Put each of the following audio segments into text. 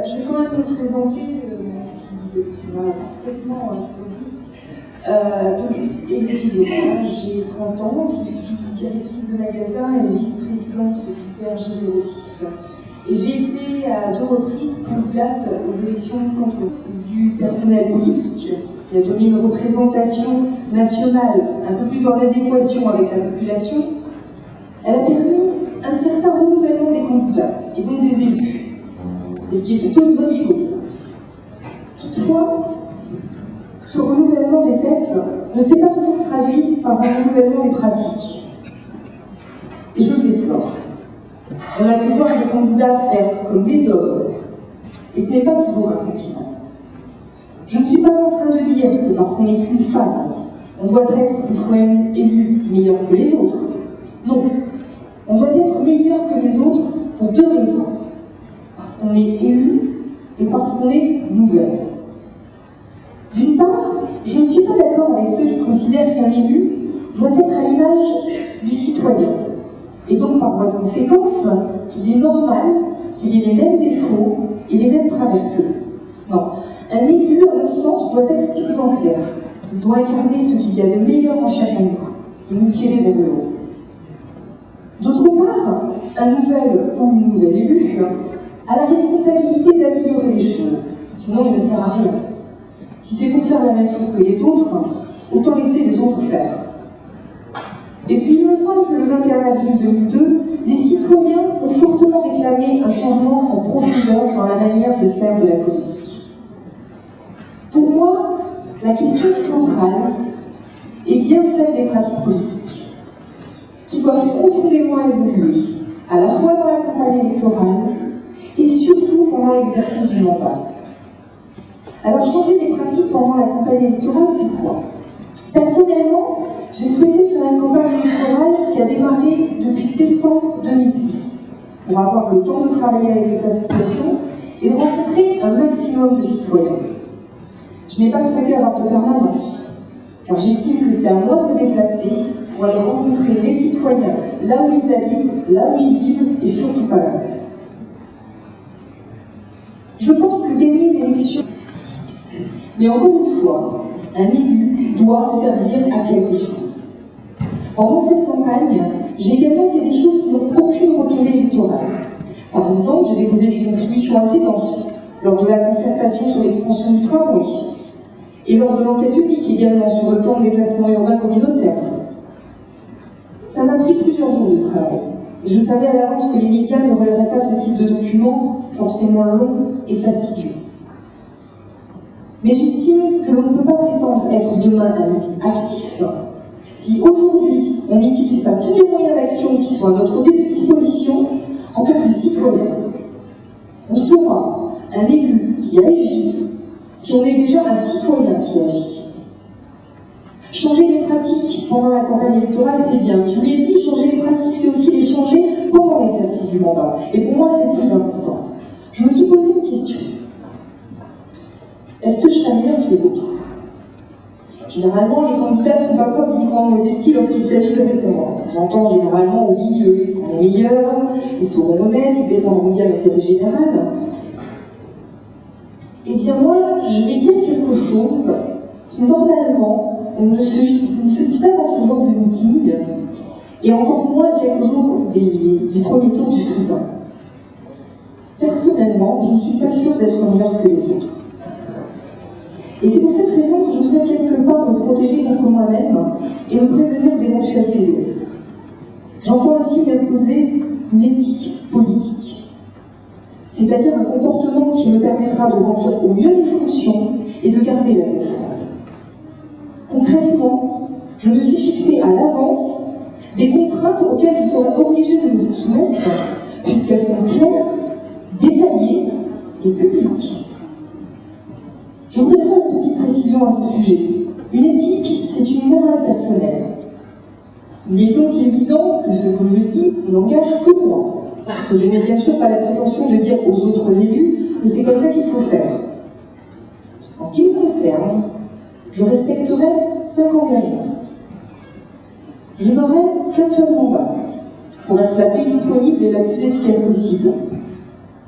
Je vais quand même me présenter, même si tu m'as parfaitement introduit. Élodie Jorin, j'ai 30 ans, je suis directrice de magasin et vice-présidente du PRG06. Et j'ai été à 2 reprises candidate aux élections du personnel politique, qui a donné une représentation nationale un peu plus en adéquation avec la population. Elle a permis un certain renouvellement des candidats et donc des élus. Et ce qui est plutôt une bonne chose. Toutefois, ce renouvellement des têtes ne s'est pas toujours traduit par un renouvellement des pratiques. Et je le déplore. On a pu voir des candidats faire comme des hommes, et ce n'est pas toujours un compliment. Je ne suis pas en train de dire que parce qu'on est une femme, on doit être une fois élu meilleur que les autres. Non. On doit être meilleur que les autres pour 2 raisons. Parce qu'on est élu et parce qu'on est nouvelle. D'une part, je ne suis pas d'accord avec ceux qui considèrent qu'un élu doit être à l'image du citoyen. Et donc, par voie de conséquence, qu'il est normal qu'il ait les mêmes défauts et les mêmes travers qu'eux. Non. Un élu, à mon sens, doit être exemplaire. Il doit incarner ce qu'il y a de meilleur en chacun de nous et nous tirer vers le haut. D'autre part, un nouvel ou une nouvelle élue a la responsabilité d'améliorer les choses, sinon il ne sert à rien. Si c'est pour faire la même chose que les autres, autant laisser les autres faire. Et puis il me semble que le 21 avril 2002, les citoyens ont fortement réclamé un changement en profondeur dans la manière de faire de la politique. Pour moi, la question centrale est bien celle des pratiques politiques, qui doivent profondément évoluer, à la fois dans la campagne électorale et surtout pendant l'exercice du mandat. Alors changer les pratiques pendant la campagne électorale, c'est quoi? Personnellement, j'ai souhaité faire une campagne électorale qui a démarré depuis décembre 2006, pour avoir le temps de travailler avec les associations et de rencontrer un maximum de citoyens. Je n'ai pas souhaité avoir de permanence, car j'estime que c'est à moi de me déplacer pour aller rencontrer les citoyens là où ils habitent, là où ils vivent, et surtout pas l'inverse. Je pense que gagner l'élection, mais encore une fois, un élu doit servir à quelque chose. Pendant cette campagne, j'ai également fait des choses qui n'ont aucune retombée électorale. Par exemple, j'ai déposé des contributions assez denses lors de la concertation sur l'extension du tramway et lors de l'enquête publique également sur le plan de déplacement urbain communautaire. Ça m'a pris plusieurs jours de travail. Et je savais à l'avance que les médias ne relèveraient pas ce type de document forcément long et fastidieux. Mais j'estime que l'on ne peut pas prétendre être demain un actif si aujourd'hui on n'utilise pas tous les moyens d'action qui sont à notre disposition en tant que citoyen. On sera un élu qui agit si on est déjà un citoyen qui agit. Changer les pratiques pendant la campagne électorale, c'est bien. Je vous l'ai dit, changer les pratiques, c'est aussi les changer pendant l'exercice du mandat. Et pour moi, c'est le plus important. Je me suis posé une question. Est-ce que je serais meilleure que les autres? Généralement, les candidats ne font pas preuve d'une grande modestie lorsqu'il s'agit de répondre. J'entends généralement, oui, ils seront meilleurs, ils seront honnêtes, ils défendront bien l'intérêt général. Eh bien moi, je vais dire quelque chose qui, normalement, ne se dit pas dans ce genre de meeting, et encore moins quelques jours des premiers tours du scrutin. Personnellement, je ne suis pas sûre d'être meilleure que les autres. Et c'est pour cette raison que je souhaite quelque part me protéger contre moi-même et me prévenir d'éventuelles faiblesses. J'entends ainsi imposer une éthique politique, c'est-à-dire un comportement qui me permettra de remplir au mieux mes fonctions et de garder la tête froide. Concrètement, je me suis fixé à l'avance des contraintes auxquelles je serai obligée de me soumettre, puisqu'elles sont claires, détaillées et publiques. Je voudrais faire une petite précision à ce sujet. Une éthique, c'est une morale personnelle. Il est donc évident que ce que je dis n'engage que moi, que je n'ai bien sûr pas la prétention de dire aux autres élus que c'est comme ça qu'il faut faire. En ce qui me concerne, Je respecterai 5 engagements. Je n'aurai qu'un seul mandat pour être la plus disponible et la plus efficace possible.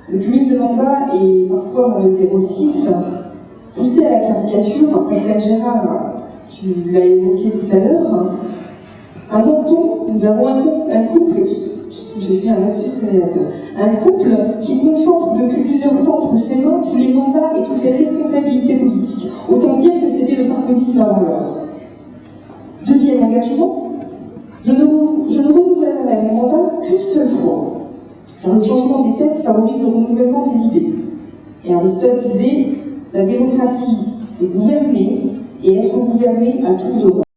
Le cumul de mandats est parfois dans le 06, poussé à la caricature. Pascal Gérard, tu l'as évoqué tout à l'heure. À Menton, nous avons un couple j'ai fait un lapsus révélateur. Un couple qui concentre depuis plusieurs temps entre ses mains tous les mandats et toutes les responsabilités politiques. Autant dire que c'était le sarkozysme avant l'heure. Deuxième engagement, je ne renouvellerai mon mandat qu'une seule fois. Car le changement des têtes favorise le renouvellement des idées. Et Aristote disait, la démocratie, c'est gouverner et être gouverné à tour de rôle.